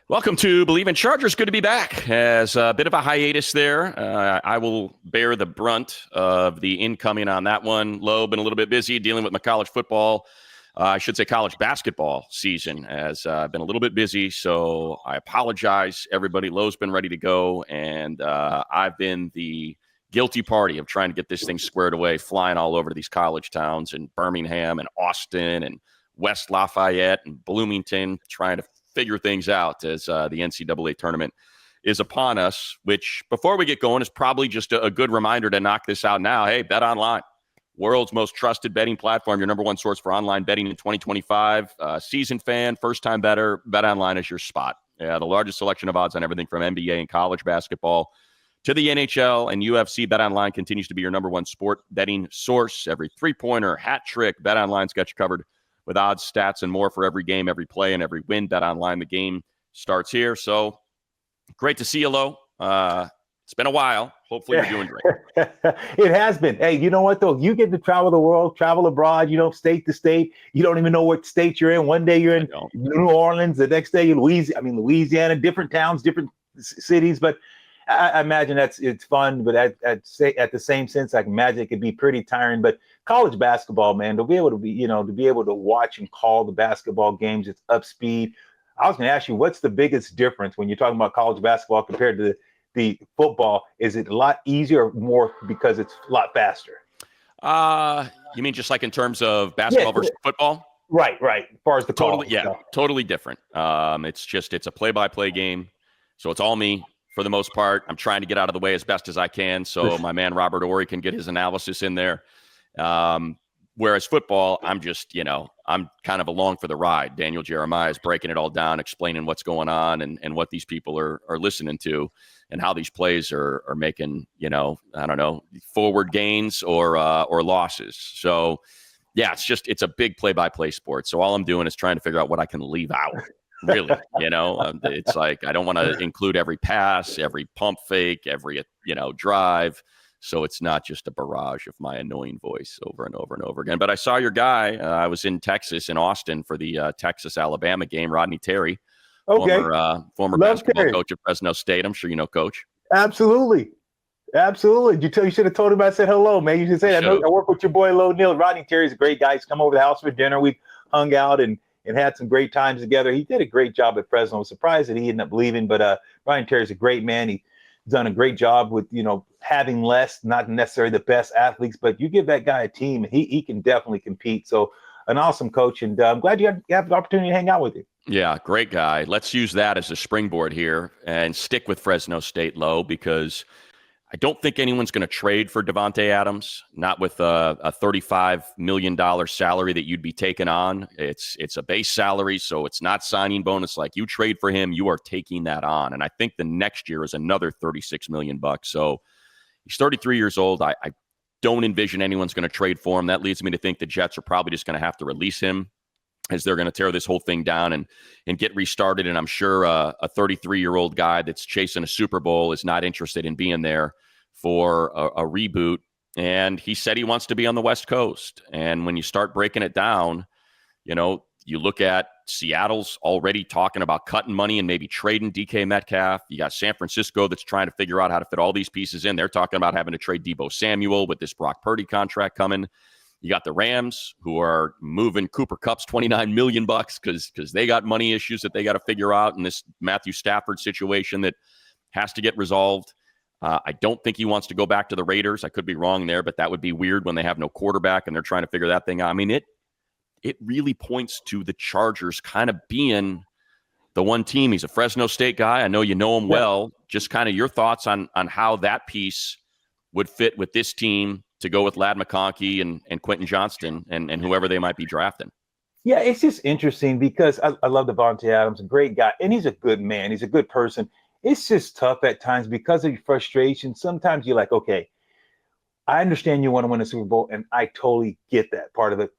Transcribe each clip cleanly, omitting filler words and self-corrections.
Welcome to Bleav in Chargers. Good to be back. As a bit of a hiatus there, I will bear the brunt of the incoming on that one. Lowe, been a little bit busy dealing with my college football. I should say college basketball season has been a little bit busy, so I apologize, everybody. Lowe's been ready to go, and I've been the guilty party of trying to get this thing squared away, flying all over to these college towns in Birmingham and Austin and West Lafayette and Bloomington, trying to figure things out as the NCAA tournament is upon us, which before we get going is probably just a good reminder to knock this out now. Hey, Bet Online, world's most trusted betting platform, your number one source for online betting in 2025. Seasoned fan, first-time bettor, Bet Online is your spot. Yeah, the largest selection of odds on everything from NBA and college basketball to the NHL and UFC. Bet Online continues to be your number one sport betting source. Every three-pointer, hat trick, Bet Online's got you covered with odds, stats, and more for every game, every play, and every win. Bet Online, the game starts here. So great to see you, Lo. It's been a while. Hopefully you're doing great. It has been. Hey, you know what, though? You get to travel the world, travel abroad, state to state. You don't even know what state you're in. One day you're in New Orleans, the next day you're Louisiana, different towns, different cities. But I imagine it's fun, but at the same sense, I can imagine it could be pretty tiring. But college basketball, man, to be able to watch and call the basketball games, it's up speed. I was going to ask you, what's the biggest difference when you're talking about college basketball compared to the football? Is it a lot easier or more because it's a lot faster? You mean just like in terms of basketball versus football? Right. As far as the totally different. It's a play-by-play game, so it's all me. For the most part, I'm trying to get out of the way as best as I can so my man Robert Ory can get his analysis in there. Whereas football, I'm just, I'm kind of along for the ride. Daniel Jeremiah is breaking it all down, explaining what's going on and what these people are listening to and how these plays are making, forward gains or losses. So, yeah, it's a big play-by-play sport. So all I'm doing is trying to figure out what I can leave out. Really, it's like I don't want to include every pass, every pump fake, every, drive. So it's not just a barrage of my annoying voice over and over and over again. But I saw your guy. I was in Texas, in Austin, for the Texas-Alabama game, Rodney Terry, former basketball coach at Fresno State. I'm sure you know Coach. Absolutely. You should have told him I said hello, man. You should say, I work with your boy, Neal. Rodney Terry's a great guy. He's come over to the house for dinner. We hung out and had some great times together. He did a great job at Fresno. I was surprised that he ended up leaving, but Rodney Terry's a great man. He's done a great job with, having less, not necessarily the best athletes, but you give that guy a team and he can definitely compete. So an awesome coach, and I'm glad you have the opportunity to hang out with him. Yeah, great guy. Let's use that as a springboard here and stick with Fresno State, Low, because I don't think anyone's going to trade for Davante Adams, not with a $35 million salary that you'd be taking on. It's a base salary, so it's not signing bonus. Like, you trade for him, you are taking that on. And I think the next year is another $36 million. So he's 33 years old. I don't envision anyone's going to trade for him. That leads me to think the Jets are probably just going to have to release him as they're going to tear this whole thing down and get restarted. And I'm sure a 33-year-old guy that's chasing a Super Bowl is not interested in being there for a reboot. And he said he wants to be on the West Coast. And when you start breaking it down, you look at Seattle's already talking about cutting money and maybe trading DK Metcalf. You got San Francisco that's trying to figure out how to fit all these pieces in. They're talking about having to trade Deebo Samuel with this Brock Purdy contract coming. You got the Rams, who are moving Cooper Kupp's $29 million because they got money issues that they got to figure out in this Matthew Stafford situation that has to get resolved. I don't think he wants to go back to the Raiders. I could be wrong there, but that would be weird when they have no quarterback and they're trying to figure that thing out. I mean, it really points to the Chargers kind of being the one team. He's a Fresno State guy. I know you know him well. Just kind of your thoughts on how that piece would fit with this team to go with Ladd McConkey and Quentin Johnston and whoever they might be drafting. Yeah, it's just interesting because I love Davante Adams, a great guy, and he's a good man. He's a good person. It's just tough at times because of your frustration. Sometimes you're like, okay, I understand you want to win a Super Bowl, and I totally get that part of it.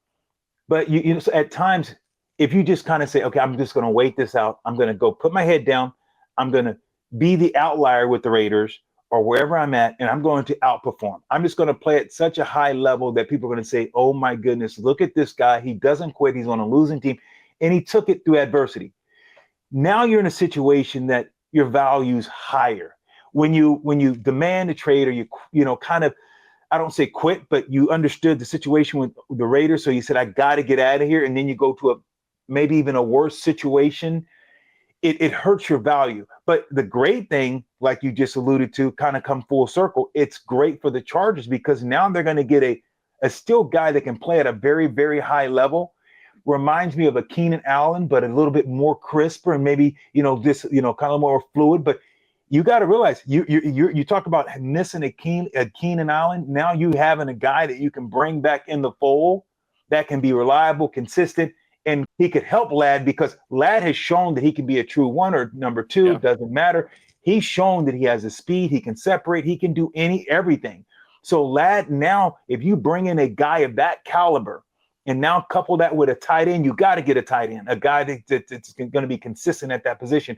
But so at times, if you just kind of say, okay, I'm just going to wait this out. I'm going to go put my head down. I'm going to be the outlier with the Raiders or wherever I'm at, and I'm going to outperform. I'm just going to play at such a high level that people are going to say, oh my goodness, look at this guy. He doesn't quit. He's on a losing team, and he took it through adversity. Now you're in a situation that your value's higher. When you demand a trade, or you kind of, I don't say quit, but you understood the situation with the Raiders, so you said, I got to get out of here, and then you go to a maybe even a worse situation. It hurts your value. But the great thing, like you just alluded to, kind of come full circle. It's great for the Chargers because now they're going to get a still guy that can play at a very, very high level. Reminds me of a Keenan Allen, but a little bit more crisper and maybe, kind of more fluid. But you got to realize you talk about missing a Keenan Allen. Now you having a guy that you can bring back in the fold that can be reliable, consistent, and he could help Ladd because Ladd has shown that he can be a true one or number two. Yeah. Doesn't matter. He's shown that he has a speed. He can separate. He can do everything. So Ladd, now, if you bring in a guy of that caliber and now couple that with a tight end, you got to get a tight end, a guy that's going to be consistent at that position.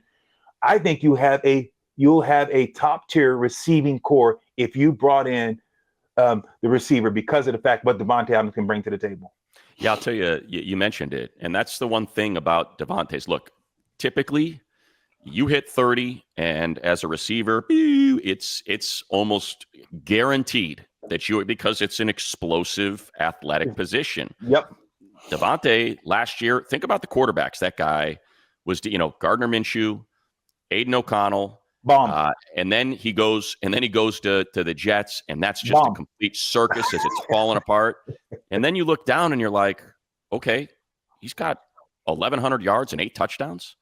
I think you'll have a top tier receiving core if you brought in the receiver because of the fact what Davante Adams can bring to the table. Yeah, I'll tell you, you mentioned it. And that's the one thing about Davante's. Look, typically you hit 30 and as a receiver, it's almost guaranteed that because it's an explosive athletic position. Yep. Davante last year, think about the quarterbacks. That guy was, Gardner Minshew, Aiden O'Connell, bomb. And then he goes to the Jets, and that's just a complete circus as it's falling apart. And then you look down and you're like, okay, he's got 1,100 yards and 8 touchdowns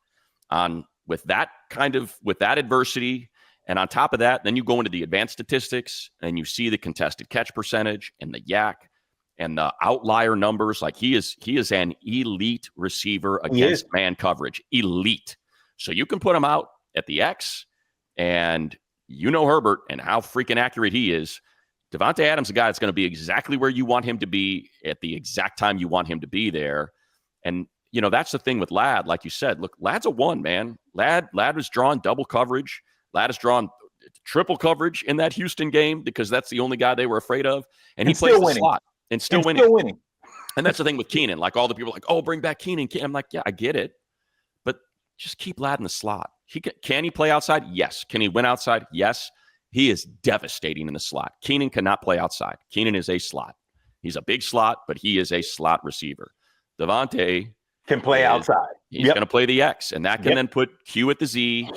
with that adversity. And on top of that, then you go into the advanced statistics and you see the contested catch percentage and the yak and the outlier numbers. Like he is an elite receiver against man coverage, elite. So you can put him out at the X, and Herbert and how freaking accurate he is. Davante Adams, a guy that's going to be exactly where you want him to be at the exact time you want him to be there. And, that's the thing with Ladd. Like you said, look, Ladd's a one, man. Ladd was drawing double coverage. Ladd has drawn triple coverage in that Houston game because that's the only guy they were afraid of. And he plays the slot and still winning. And that's the thing with Keenan. Like all the people are like, oh, bring back Keenan. I'm like, yeah, I get it. But just keep Ladd in the slot. Can he play outside? Yes. Can he win outside? Yes. He is devastating in the slot. Keenan cannot play outside. Keenan is a slot. He's a big slot, but he is a slot receiver. Davante can play outside. He's going to play the X, and that can then put Q at the Z,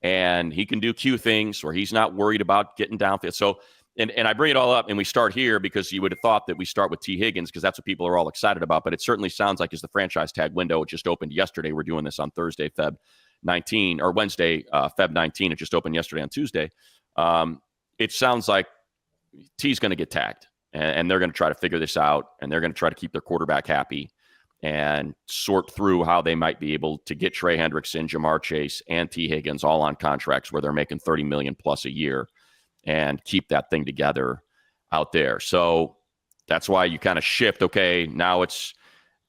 and he can do Q things where he's not worried about getting downfield. So, and I bring it all up, and we start here because you would have thought that we start with T. Higgins because that's what people are all excited about, but it certainly sounds like as the franchise tag window just opened yesterday. We're doing this on Thursday, Feb 19, or Wednesday, Feb 19. It just opened yesterday on Tuesday. It sounds like T's going to get tagged, and they're going to try to figure this out, and they're going to try to keep their quarterback happy and sort through how they might be able to get Trey Hendrickson, Jamar Chase, and T. Higgins all on contracts where they're making $30 million plus a year and keep that thing together out there. So that's why you kind of shift. Okay, now it's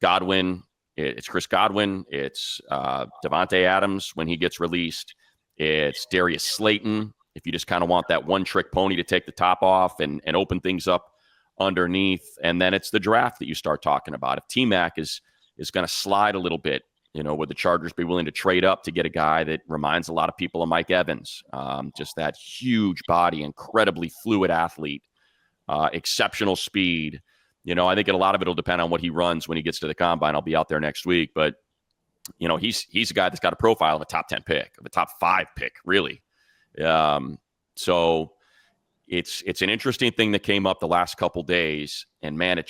Godwin. It's Chris Godwin. It's Davante Adams when he gets released. It's Darius Slayton. If you just kind of want that one-trick pony to take the top off and open things up underneath. And then it's the draft that you start talking about. If T-Mac is going to slide a little bit, would the Chargers be willing to trade up to get a guy that reminds a lot of people of Mike Evans? Just that huge body, incredibly fluid athlete, exceptional speed. I think a lot of it will depend on what he runs when he gets to the combine. I'll be out there next week, but he's a guy that's got a profile of a top 10 pick, of a top 5 pick, really. So it's an interesting thing that came up the last couple days, and man, it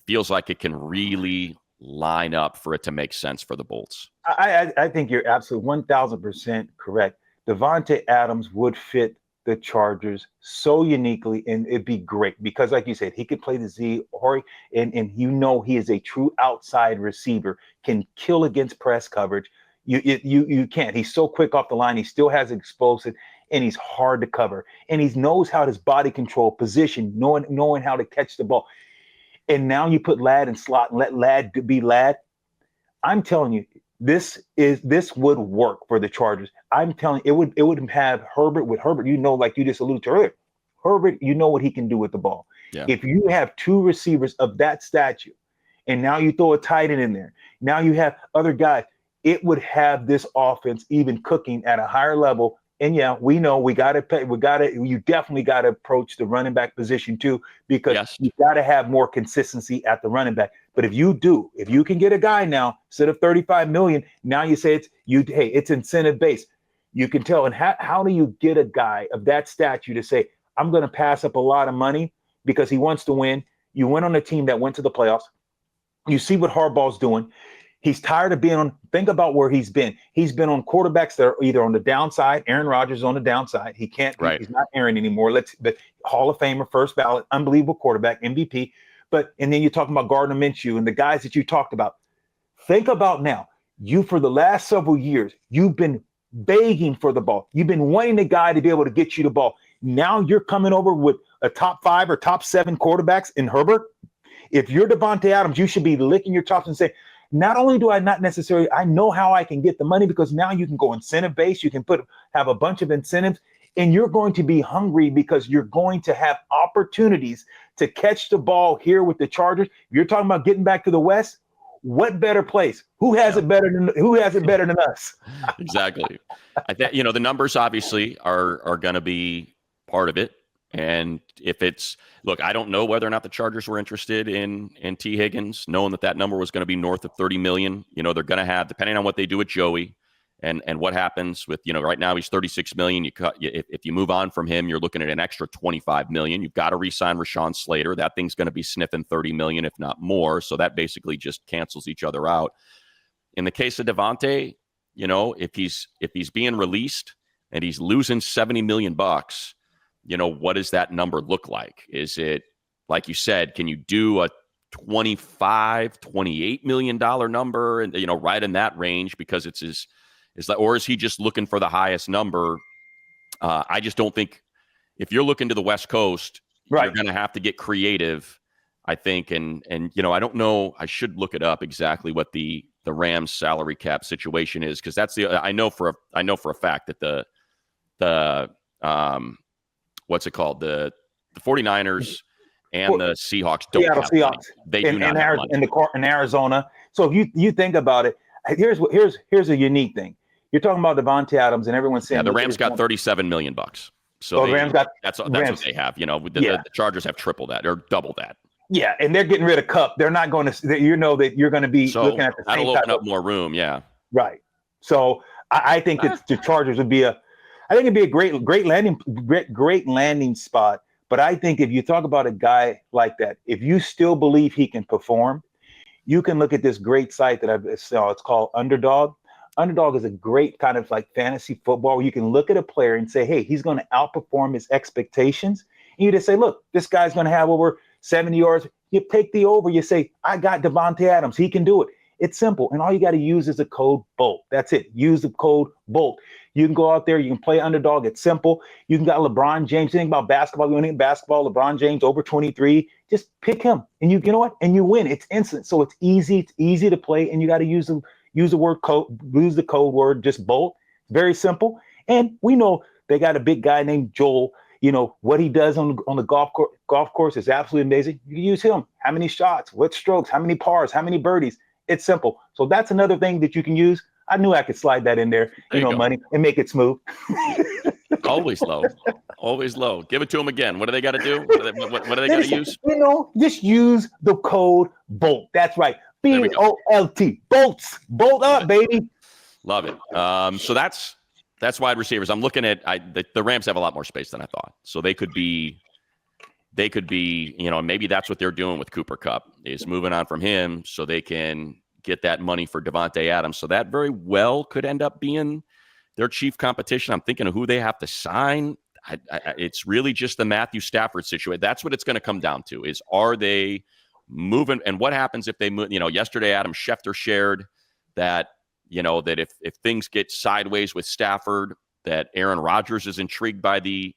feels like it can really line up for it to make sense for the Bolts. I think you're absolutely 1,000% correct. Davante Adams would fit the Chargers so uniquely, and it'd be great because, like you said, he could play the Z, and he is a true outside receiver, can kill against press coverage. You can't. He's so quick off the line. He still has explosive, and he's hard to cover. And he knows how his body control, position, knowing how to catch the ball. And now you put Ladd in slot and let Ladd be Ladd. I'm telling you, this would work for the Chargers. I'm telling you, it would have Herbert with Herbert. Like you just alluded to earlier, Herbert, what he can do with the ball. Yeah. If you have 2 receivers of that stature, and now you throw a tight end in there, now you have other guys. it would have this offense even cooking at a higher level. And yeah, we know you definitely got to approach the running back position too, because you got to have more consistency at the running back. But if you can get a guy now instead of 35 million, now you say it's incentive based. You can tell. And how do you get a guy of that stature to say, I'm going to pass up a lot of money because he wants to win? You went on a team that went to the playoffs. You see what Harbaugh's doing. He's tired of being on. Think about where he's been. He's been on quarterbacks that are either on the downside. Aaron Rodgers is on the downside. He can't. Right. He's not Aaron anymore. But Hall of Famer, first ballot, unbelievable quarterback, MVP. And then you're talking about Gardner Minshew and the guys that you talked about. Think about now. For the last several years, you've been begging for the ball. You've been wanting a guy to be able to get you the ball. Now you're coming over with a top 5 or top 7 quarterbacks in Herbert. If you're Davante Adams, you should be licking your chops and say, not only do I not necessarily, I know how I can get the money, because now you can go incentive based. You can have a bunch of incentives, and you're going to be hungry because you're going to have opportunities to catch the ball here with the Chargers. You're talking about getting back to the West. What better place? Who has it better than us? Exactly. I think, the numbers obviously are going to be part of it. And if I don't know whether or not the Chargers were interested in T. Higgins, knowing that number was going to be north of 30 million. They're going to have, depending on what they do with Joey and what happens with, right now he's 36 million. If you move on from him, you're looking at an extra 25 million. You've got to re-sign Rashawn Slater. That thing's going to be sniffing 30 million, if not more. So that basically just cancels each other out. In the case of Davante, if he's being released and he's losing 70 million bucks, what does that number look like? Is it, like you said, can you do a $28 million number and, right in that range because or is he just looking for the highest number? I just don't think, if you're looking to the West Coast, right, you're going to have to get creative, I think. And I don't know, I should look it up exactly what the Rams salary cap situation is, because I know for a fact that the what's it called? The 49ers and the Seahawks don't have Seahawks. Money. They do not have money. In Arizona. So if you think about it, here's a unique thing. You're talking about Davante Adams, and everyone's saying the Rams got 37 million bucks. So the Rams that's what they have. The Chargers have triple that or double that. Yeah, and they're getting rid of Cup. They're not going to. That you're going to be looking at the same. That'll open up more room. Yeah. Right. So I think that the Chargers would be it'd be a great landing spot. But I think if you talk about a guy like that, if you still believe he can perform, you can look at this great site that it's called Underdog. Underdog is a great kind of like fantasy football where you can look at a player and say, hey, he's going to outperform his expectations. And you just say, look, this guy's going to have over 70 yards. You take the over. You say, I got Davante Adams. He can do it. It's simple. And all you got to use is a code BOLT. That's it. Use the code BOLT. You can go out there. You can play Underdog. It's simple. You can got LeBron James. You think about basketball. You want to think basketball, LeBron James over 23. Just pick him. And you know what? And you win. It's instant. So it's easy. It's easy to play. And you got to use the code word, just BOLT. Very simple. And we know they got a big guy named Joel. What he does on the golf course is absolutely amazing. You can use him. How many shots? What strokes? How many pars? How many birdies? It's simple. So that's another thing that you can use. I knew I could slide that in there, money, and make it smooth. Always low. Always low. Give it to them again. What do they got to do? What do they got to use? Just use the code BOLT. That's right. BOLT. Bolts. Bolt up, baby. Love it. So that's wide receivers. I'm looking at the Rams have a lot more space than I thought. So they could be, maybe that's what they're doing with Cooper Kupp, is moving on from him so they can get that money for Davante Adams. So that very well could end up being their chief competition. I'm thinking of who they have to sign. It's really just the Matthew Stafford situation. That's what it's going to come down to, is are they moving, and what happens if they move? Yesterday Adam Schefter shared that, that if things get sideways with Stafford, that Aaron Rodgers is intrigued by the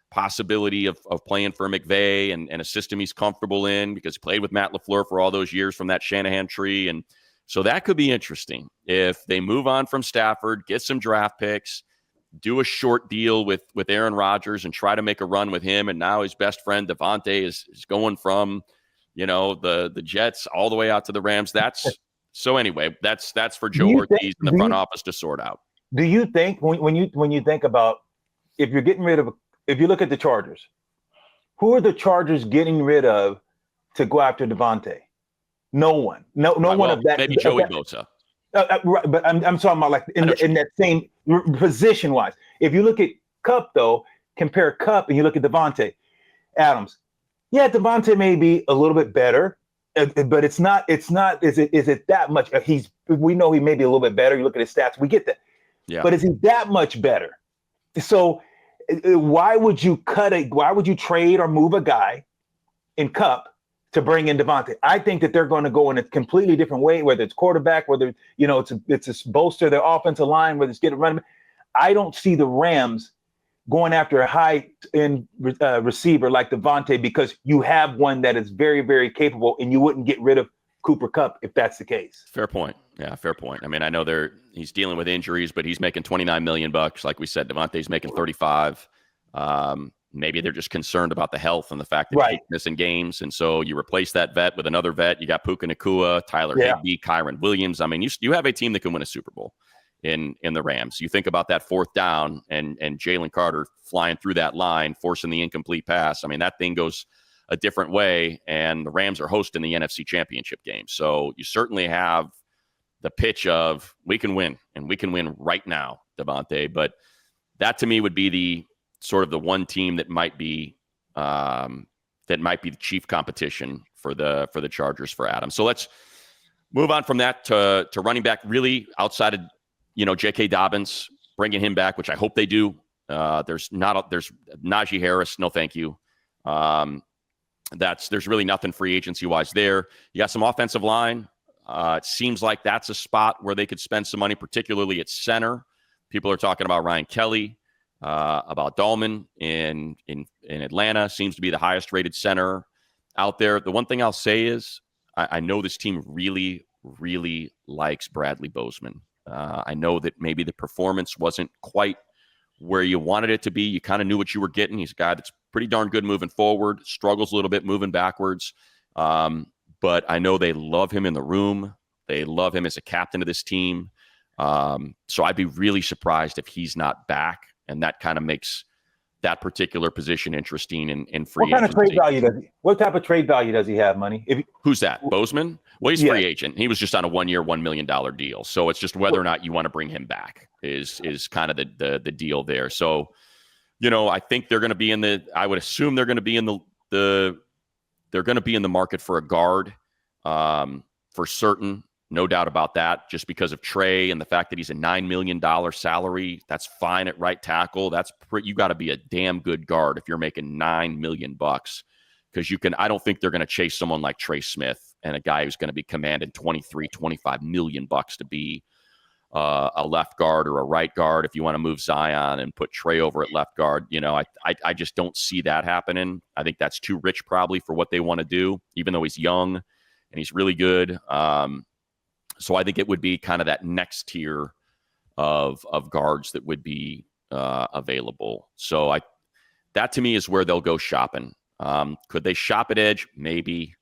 possibility of playing for McVay and a system he's comfortable in, because he played with Matt LaFleur for all those years from that Shanahan tree. And so that could be interesting if they move on from Stafford, get some draft picks, do a short deal with Aaron Rodgers and try to make a run with him. And now his best friend Davante is going from, the Jets all the way out to the Rams. That's So anyway, that's for Do Joe you Ortiz think? in the front office to sort out. Do you think when you think about if you're getting rid of if you look at the Chargers, who are the Chargers getting rid of to go after Davante? No one. No Right, one well, of that. maybe Joey Bosa. Right, but I'm talking about like in that same position wise. If you look at Cup though, compare Cup and you look at Davante Adams. Yeah, Davante may be a little bit better, but it's not. Is it that much? We know he may be a little bit better. You look at his stats, we get that. Yeah. But is he that much better? So why would you why would you trade or move a guy in Cup to bring in Davante? I think that they're going to go in a completely different way, whether it's quarterback, whether it's a bolster their offensive line, whether it's get a run. I don't see the Rams going after a high-end receiver like Davante because you have one that is very, very capable, and you wouldn't get rid of Cooper Kupp if that's the case. Fair point. Yeah, fair point. I mean, I know he's dealing with injuries, but he's making $29 million. Like we said, Davante's making 35. Maybe they're just concerned about the health and the fact that he's missing games. And so you replace that vet with another vet. You got Puka Nacua, Tyler Higbee, Kyron Williams. I mean, you have a team that can win a Super Bowl in the Rams. You think about that fourth down and Jalen Carter flying through that line, forcing the incomplete pass. I mean, that thing goes a different way, and the Rams are hosting the NFC Championship game. So you certainly have the pitch of we can win, and we can win right now, Davante. But that to me would be the sort of the one team that might be the chief competition for the Chargers for Adams. So let's move on from that to running back. Really outside of J.K. Dobbins, bringing him back, which I hope they do. There's Najee Harris. No, thank you. There's really nothing free agency wise there. You got some offensive line. It seems like that's a spot where they could spend some money, particularly at center. People are talking about Ryan Kelly, about Dahlman in Atlanta. Seems to be the highest rated center out there. The one thing I'll say is I know this team really, really likes Bradley Bozeman. I know that maybe the performance wasn't quite where you wanted it to be. You kind of knew what you were getting. He's a guy that's pretty darn good moving forward, struggles a little bit moving backwards. But I know they love him in the room. They love him as a captain of this team. So I'd be really surprised if he's not back. And that kind of makes that particular position interesting in free agency. What type of trade value does he have, Money? Who's that? Bozeman? Well, he's free agent. He was just on a 1 year, $1 million deal. So it's just whether or not you want to bring him back is kind of the deal there. So, I think they're going to be I would assume they're going to be in they're going to be in the market for a guard, for certain. No doubt about that, just because of Trey and the fact that he's a $9 million salary. That's fine at right tackle. You got to be a damn good guard if you're making $9 million, because I don't think they're going to chase someone like Trey Smith and a guy who's going to be commanding $25 million to be a left guard or a right guard. If you want to move Zion and put Trey over at left guard, I just don't see that happening. I think that's too rich probably for what they want to do, even though he's young and he's really good. So I think it would be kind of that next tier of guards that would be available. So that to me is where they'll go shopping. Could they shop at edge? Maybe.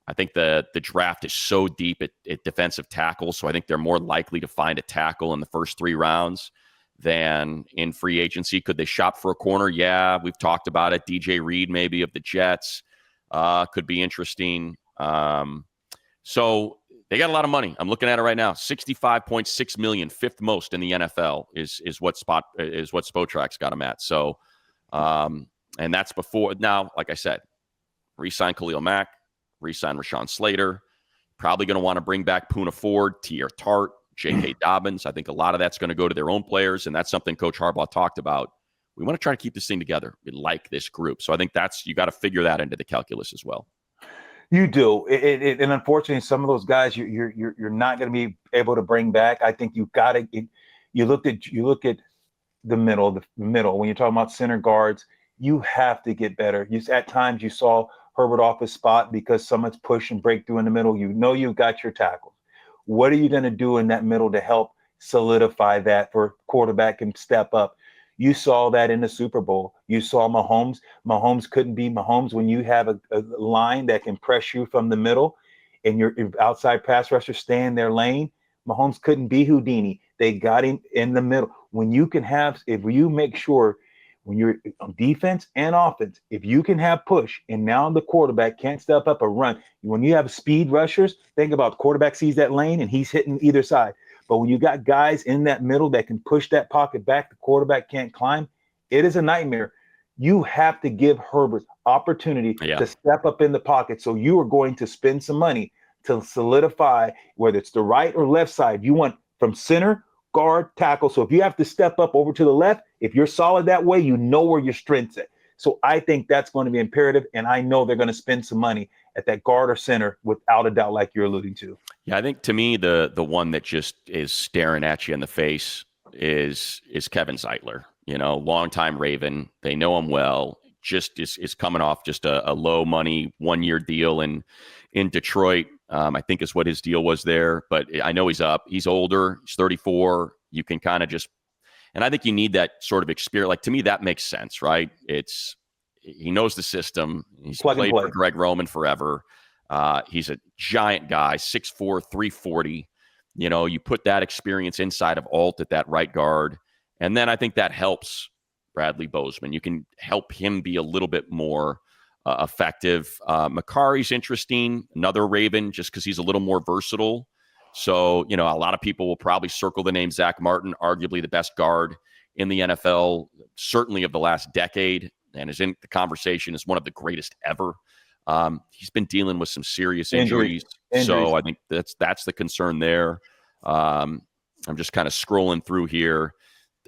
I think the draft is so deep at defensive tackle, so I think they're more likely to find a tackle in the first 3 rounds than in free agency. Could they shop for a corner? Yeah, we've talked about it. DJ Reed maybe of the Jets could be interesting. So they got a lot of money. I'm looking at it right now. $65.6 million, 5th most in the NFL is what Spotrac's got them at. So, and that's before now. Like I said, re-sign Khalil Mack, re-sign Rashawn Slater. Probably going to want to bring back Poona Ford, Tier Tart, J.K. Dobbins. I think a lot of that's going to go to their own players, and that's something Coach Harbaugh talked about. We want to try to keep this thing together. We like this group, so I think you got to figure that into the calculus as well. You do, and unfortunately, some of those guys you're not going to be able to bring back. I think you got to. You look at the middle when you're talking about center guards. You have to get better. At times you saw Herbert off his spot because someone's push and break through in the middle. You've got your tackles. What are you going to do in that middle to help solidify that for quarterback and step up? You saw that in the Super Bowl. You saw Mahomes. Mahomes couldn't be Mahomes when you have a line that can press you from the middle. and your outside pass rushers stay in their lane, Mahomes couldn't be Houdini. They got him in the middle. When you can have, if you make sure when you're on defense and offense, if you can have push and now the quarterback can't step up or run, when you have speed rushers, think about the quarterback sees that lane and he's hitting either side. But when you got guys in that middle that can push that pocket back, the quarterback can't climb, it is a nightmare. You have to give Herbert opportunity to step up in the pocket. So you are going to spend some money to solidify whether it's the right or left side. You want from center, guard, tackle. So if you have to step up over to the left, if you're solid that way, you know where your strength's at. So I think that's going to be imperative. And I know they're going to spend some money at that guard or center without a doubt, like you're alluding to. Yeah, I think to me, the one that just is staring at you in the face is Kevin Zeitler. Longtime Raven. They know him well. Just is coming off just a low money 1-year deal in Detroit. I think is what his deal was there. But I know he's up. He's older. He's 34. You can kind of just, and I think you need that sort of experience. Like to me, that makes sense, right? He knows the system. He's played for Greg Roman forever. He's a giant guy, 6'4", 340. You put that experience inside of Alt at that right guard. And then I think that helps Bradley Bozeman. You can help him be a little bit more effective. Makari's interesting, another Raven, just because he's a little more versatile. So, a lot of people will probably circle the name Zach Martin, arguably the best guard in the NFL, certainly of the last decade, and is in the conversation as one of the greatest ever. He's been dealing with some serious injuries. So I think that's the concern there. I'm just kind of scrolling through here,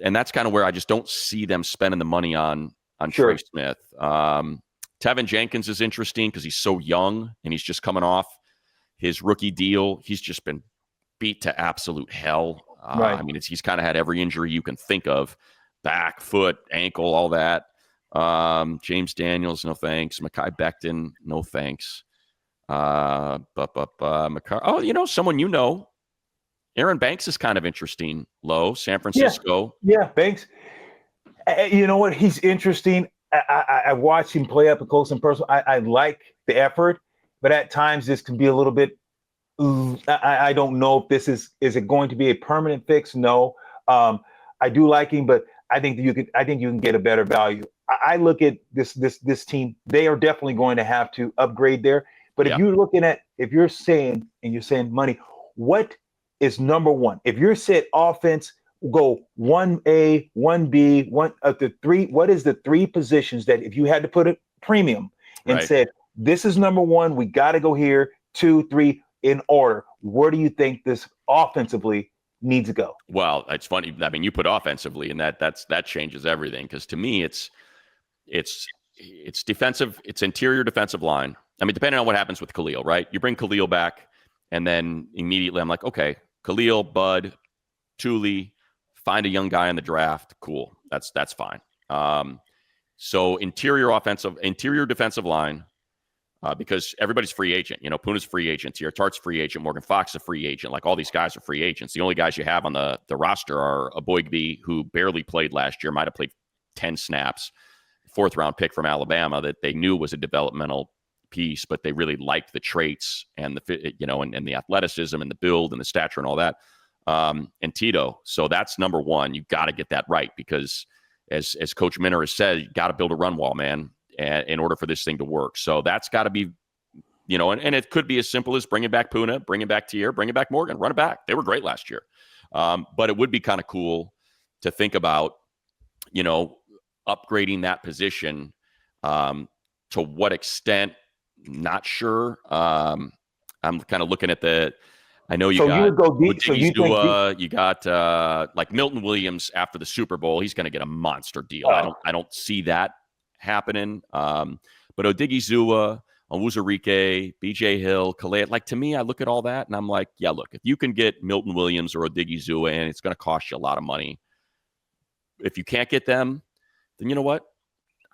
and that's kind of where I just don't see them spending the money on Sure. Trey Smith. Tevin Jenkins is interesting because he's so young and he's just coming off his rookie deal. He's just been beat to absolute hell. Right. I mean, he's kind of had every injury you can think of, back, foot, ankle, all that. James Daniels, no thanks. Mekhi Becton, no thanks. Someone Aaron Banks is kind of interesting. Low, San Francisco. Yeah, Banks. You know what? He's interesting. I watched him play up close and personal. I like the effort, but at times this can be a little bit. I don't know if this is it going to be a permanent fix? No. I do like him, but I think you can get a better value. I look at this team. They are definitely going to have to upgrade there. But if you're saying money, what is number one? If you're saying offense, go 1A, 1B, one of the three. What is the three positions that if you had to put a premium and said, this is number one, we got to go here, 2, 3 in order. Where do you think this offensively needs to go? Well, it's funny. I mean, you put offensively, and that changes everything. Because to me, it's defensive. It's interior defensive line. I mean, depending on what happens with Khalil, right? You bring Khalil back, and then immediately I'm like, okay, Khalil, Bud, Thule, find a young guy in the draft. Cool. That's fine. So interior defensive line, because everybody's free agent. Puna's free agent. Tier Tart's free agent. Morgan Fox is a free agent. Like all these guys are free agents. The only guys you have on the roster are Aboigbe, who barely played last year, might have played 10 snaps, 4th-round pick from Alabama that they knew was a developmental piece, but they really liked the traits and and the athleticism and the build and the stature and all that. And Tito. So that's number one. You got to get that right because as Coach Minner has said, you got to build a run wall, man, in order for this thing to work. So that's got to be, and it could be as simple as bringing back Puna, bringing back Tier, bringing back Morgan, run it back. They were great last year. But it would be kind of cool to think about, upgrading that position. To what extent, not sure. I'm kind of looking at I know you got you got like Milton Williams after the Super Bowl. He's going to get a monster deal. I don't see that happening. But Odigizua, Onwuzurike, BJ Hill, Khalil, like to me, I look at all that and I'm like, yeah, look, if you can get Milton Williams or Odigizua and it's going to cost you a lot of money. If you can't get them, then you know what?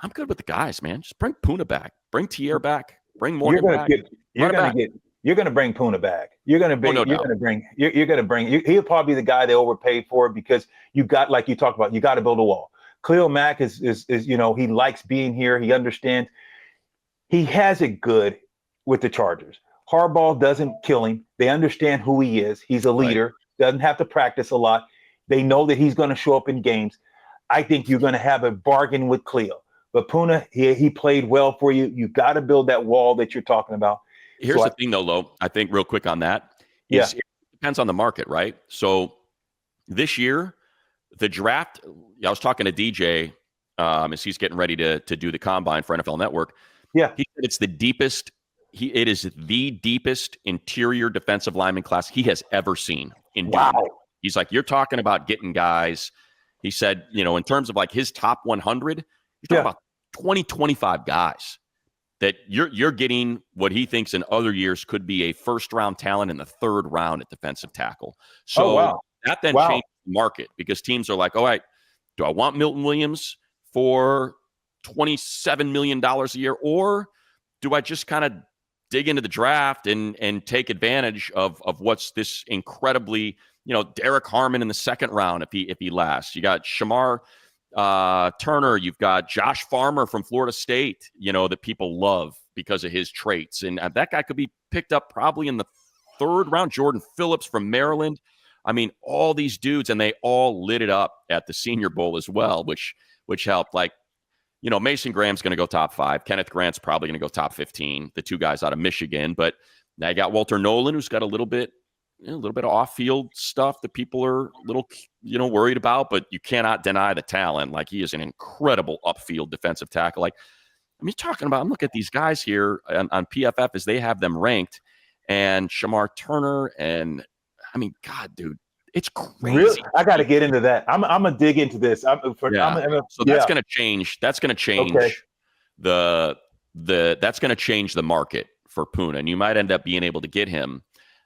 I'm good with the guys, man. Just bring Puna back. Bring Tier back. Bring Morgan back. You're going to bring Puna back. You're going to bring. He'll probably be the guy they overpaid for because you got, like you talked about, you got to build a wall. Khalil Mack is he likes being here. He understands. He has it good with the Chargers. Harbaugh doesn't kill him. They understand who he is. He's a leader. Doesn't have to practice a lot. They know that he's going to show up in games. I think you're going to have a bargain with Khalil. But Puna, he played well for you. You got to build that wall that you're talking about. Here's the thing, though, Lo. I think real quick on that. It depends on the market, right? So this year, the draft, I was talking to DJ as he's getting ready to do the combine for NFL Network. Yeah. He said it's the deepest. It is the deepest interior defensive lineman class he has ever seen. He's like, you're talking about getting guys. He said, in terms of like his top 100, you're talking about 20, 25 guys that you're getting what he thinks in other years could be a first-round talent in the third round at defensive tackle. So that then changed the market because teams are like, all right, do I want Milton Williams for $27 million a year, or do I just kind of dig into the draft and take advantage of what's this incredibly, Derek Harmon in the second round if he lasts. You got Shamar Turner, you've got Josh Farmer from Florida State, that people love because of his traits. And that guy could be picked up probably in the third round. Jordan Phillips from Maryland. I mean, all these dudes, and they all lit it up at the Senior Bowl as well, which helped. Like, Mason Graham's going to go top 5. Kenneth Grant's probably going to go top 15, the two guys out of Michigan. But now you got Walter Nolan, who's got a little bit of off-field stuff that people are a little, worried about, but you cannot deny the talent. Like, he is an incredible upfield defensive tackle. Like, I'm looking at these guys here on PFF as they have them ranked, and Shamar Turner, and I mean, God, dude, it's crazy. Really? I got to get into that. I'm gonna dig into this. So that's going to change. That's going to change that's going to change the market for Puna, and you might end up being able to get him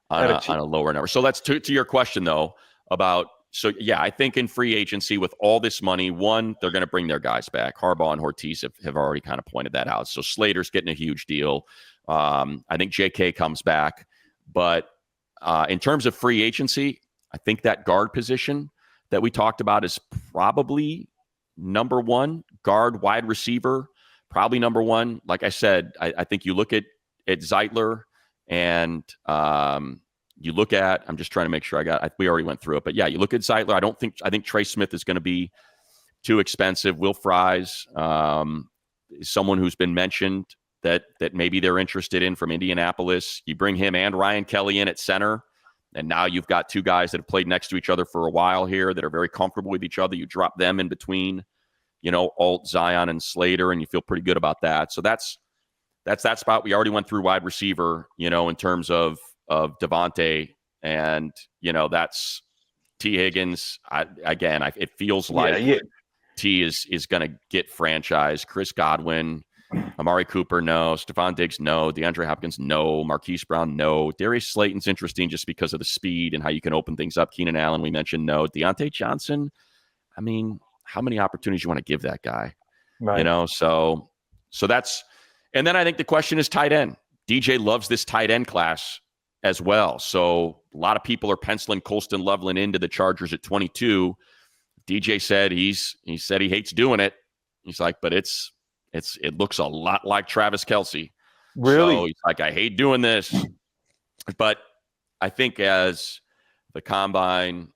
on a lower number. So that's to your question though about. So yeah, I think in free agency with all this money, one, they're going to bring their guys back. Harbaugh and Ortiz have already kind of pointed that out. So Slater's getting a huge deal. I think JK comes back, but in terms of free agency, I think that guard position that we talked about is probably number one. Guard, wide receiver, probably number one. Like I said, I think you look at Zeitler and you look at, I'm just trying to make sure we already went through it, but yeah, you look at Zeitler. I think Trey Smith is going to be too expensive. Will Fries is someone who's been mentioned that maybe they're interested in from Indianapolis. You bring him and Ryan Kelly in at center, and now you've got two guys that have played next to each other for a while here that are very comfortable with each other. You drop them in between, Alt, Zion, and Slater, and you feel pretty good about that. So that's that spot. We already went through wide receiver, in terms of Davante, and that's T. Higgins. It feels like T is going to get franchised. Chris Godwin, Amari Cooper, no. Stephon Diggs, no. DeAndre Hopkins, no. Marquise Brown, no. Darius Slayton's interesting just because of the speed and how you can open things up. Keenan Allen, we mentioned, no. Deontay Johnson, I mean, how many opportunities you want to give that guy? Right. So that's, and then I think the question is tight end. DJ loves this tight end class as well. So a lot of people are penciling Colston Loveland into the Chargers at 22. DJ said he hates doing it. He's like, but it looks a lot like Travis Kelce. Really? So he's like, I hate doing this. But I think as the combine,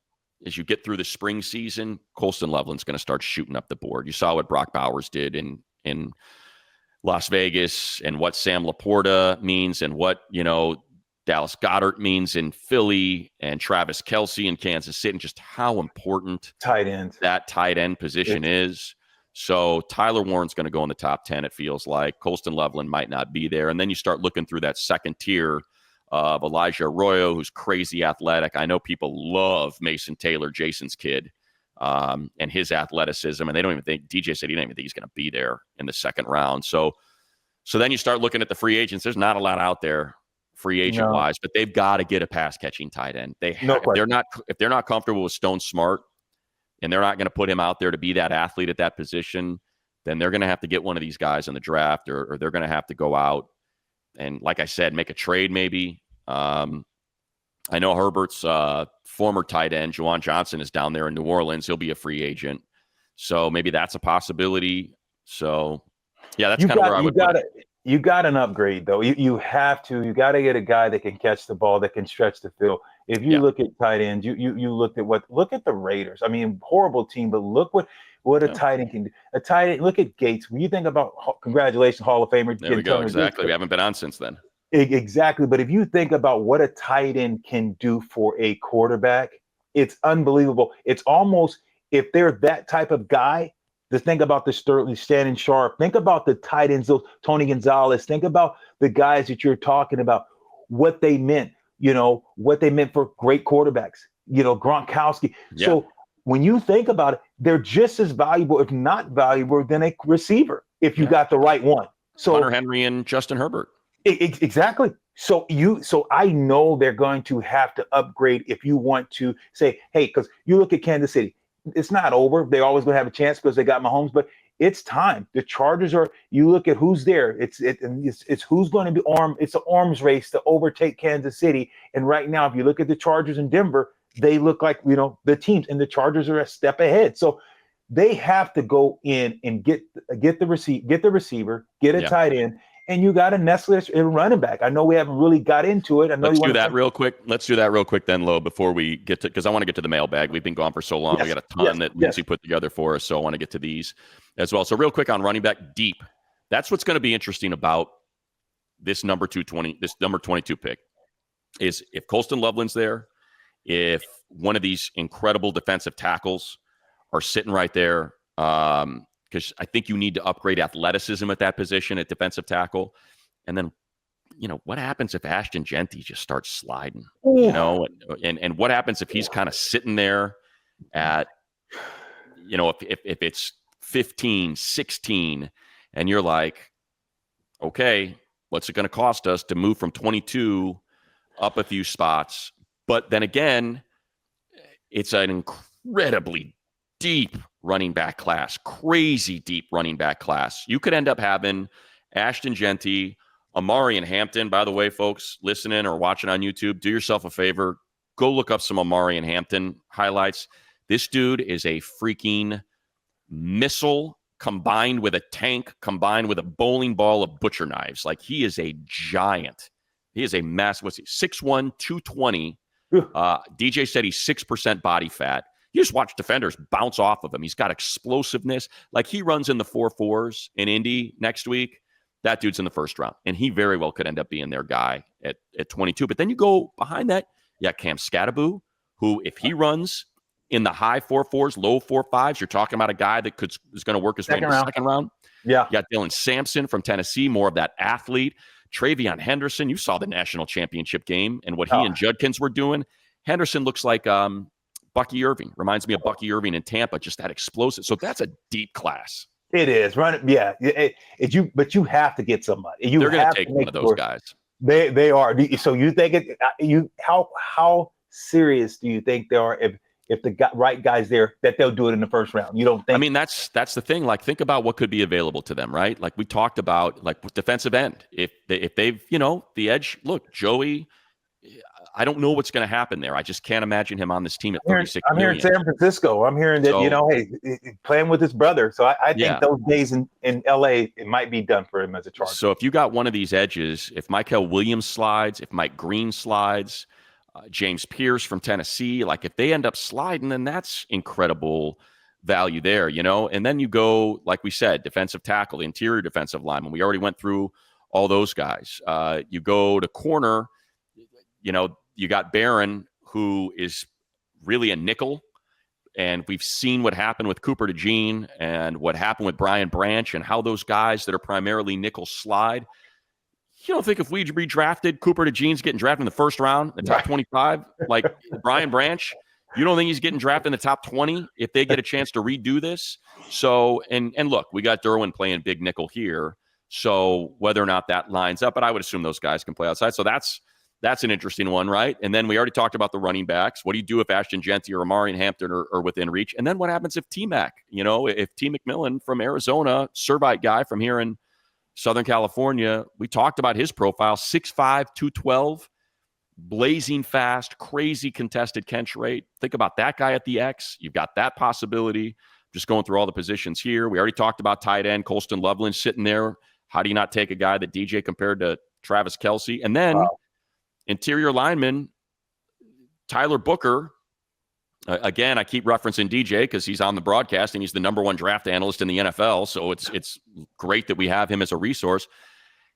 as you get through the spring season, Colston Loveland's going to start shooting up the board. You saw what Brock Bowers did in Las Vegas, and what Sam Laporta means, and what, Dallas Goedert means in Philly, and Travis Kelce in Kansas City, and just how important that tight end position is. So Tyler Warren's going to go in the top 10, it feels like. Colston Loveland might not be there. And then you start looking through that second tier of Elijah Arroyo, who's crazy athletic. I know people love Mason Taylor, Jason's kid, and his athleticism. And they don't even think, DJ said he didn't even think he's going to be there in the second round. So then you start looking at the free agents. There's not a lot out there free agent wise, but they've got to get a pass catching tight end. If they're not comfortable with Stone Smart, and they're not going to put him out there to be that athlete at that position, then they're going to have to get one of these guys in the draft, or they're going to have to go out and, like I said, make a trade maybe. I know Herbert's former tight end, Juwan Johnson, is down there in New Orleans. He'll be a free agent. So maybe that's a possibility. So, yeah, that's kind of where I would put it. You got an upgrade though. You have to. You got to get a guy that can catch the ball, that can stretch the field. If you Yeah. look at tight ends, you looked at look at the Raiders. I mean, horrible team, but look what a tight end can do. A tight end. Look at Gates. When you think about congratulations, Hall of Famer. There we go. Exactly. We haven't been on since then. Exactly. But if you think about what a tight end can do for a quarterback, it's unbelievable. It's almost, if they're that type of guy, to think about the Sterling, Shannon Sharp, think about the tight ends, those Tony Gonzalez, think about the guys that you're talking about, what they meant, what they meant for great quarterbacks, Gronkowski. Yeah. So when you think about it, they're just as valuable, if not valuable, than a receiver if you got the right one. So Hunter Henry and Justin Herbert. Exactly. So I know they're going to have to upgrade if you want to say, hey, because you look at Kansas City, it's not over. They're always going to have a chance because they got Mahomes, but it's time. The Chargers you look at who's there. It's who's going to be It's an arms race to overtake Kansas City. And right now, if you look at the Chargers in Denver, they look like, the teams, and the Chargers are a step ahead. So they have to go in and get the receiver, get a tight end. And you got a nestless running back. I know we haven't really got into it. Let's do that real quick. Let's do that real quick then, Lo, before we get to, because I want to get to the mailbag. We've been gone for so long. Yes, we got a ton that Lindsay put together for us. So I want to get to these as well. So real quick on running back deep. That's what's going to be interesting about this number 22 pick is if Colston Loveland's there, if one of these incredible defensive tackles are sitting right there, because I think you need to upgrade athleticism at that position at defensive tackle. And then, what happens if Ashton Genty just starts sliding, and what happens if he's kind of sitting there at, if it's 15, 16, and you're like, okay, what's it going to cost us to move from 22 up a few spots? But then again, it's an incredibly deep running back class, crazy deep running back class. You could end up having Ashton Genty, Amari and Hampton. By the way, folks listening or watching on YouTube, do yourself a favor. Go look up some Amari and Hampton highlights. This dude is a freaking missile combined with a tank, combined with a bowling ball of butcher knives. Like, he is a giant. He is a massive. What's he? 6'1", 220. DJ said he's 6% body fat. You just watch defenders bounce off of him. He's got explosiveness. Like, he runs in the 4.4s in Indy next week. That dude's in the first round. And he very well could end up being their guy at 22. But then you go behind that, you got Cam Scattaboo, who, if he runs in the high 4.4s, low 4.5s, you're talking about a guy that is going to work his way into the second round. Yeah. You got Dylan Sampson from Tennessee, more of that athlete. Travion Henderson, you saw the national championship game and what he and Judkins were doing. Henderson looks like Bucky Irving. Reminds me of Bucky Irving in Tampa, just that explosive. So that's a deep class. It is. Yeah. But you have to get somebody. They're going to take one of those guys. They are. So you think how serious do you think they are if the right guy's there, that they'll do it in the first round? You don't think? I mean, that's the thing. Like, think about what could be available to them, right? Like we talked about, like with defensive end. If they've, the edge, look, Joey, I don't know what's going to happen there. I just can't imagine him on this team at 36 I'm here in San Francisco. I'm hearing that, hey, playing with his brother. So I think those days in LA, it might be done for him as a Charger. So if you got one of these edges, if Michael Williams slides, if Mike Green slides, James Pierce from Tennessee, like if they end up sliding, then that's incredible value there, And then you go, like we said, defensive tackle, interior defensive lineman. We already went through all those guys. You go to corner, you got Barron, who is really a nickel. And we've seen what happened with Cooper DeJean and what happened with Brian Branch and how those guys that are primarily nickel slide. You don't think if we redrafted Cooper DeJean's getting drafted in the first round, the top 25, like Brian Branch, you don't think he's getting drafted in the top 20 if they get a chance to redo this? So, and look, we got Derwin playing big nickel here. So whether or not that lines up, but I would assume those guys can play outside. So that's an interesting one, right? And then we already talked about the running backs. What do you do if Ashton Genty or Amari and Hampton are within reach? And then what happens if T-Mac, if T. McMillan from Arizona, Servite guy from here in Southern California, we talked about his profile, 6'5", 212, blazing fast, crazy contested catch rate. Think about that guy at the X. You've got that possibility. Just going through all the positions here. We already talked about tight end, Colston Loveland sitting there. How do you not take a guy that DJ compared to Travis Kelce? And then interior lineman, Tyler Booker. Again, I keep referencing DJ because he's on the broadcast and he's the number one draft analyst in the NFL. So it's great that we have him as a resource.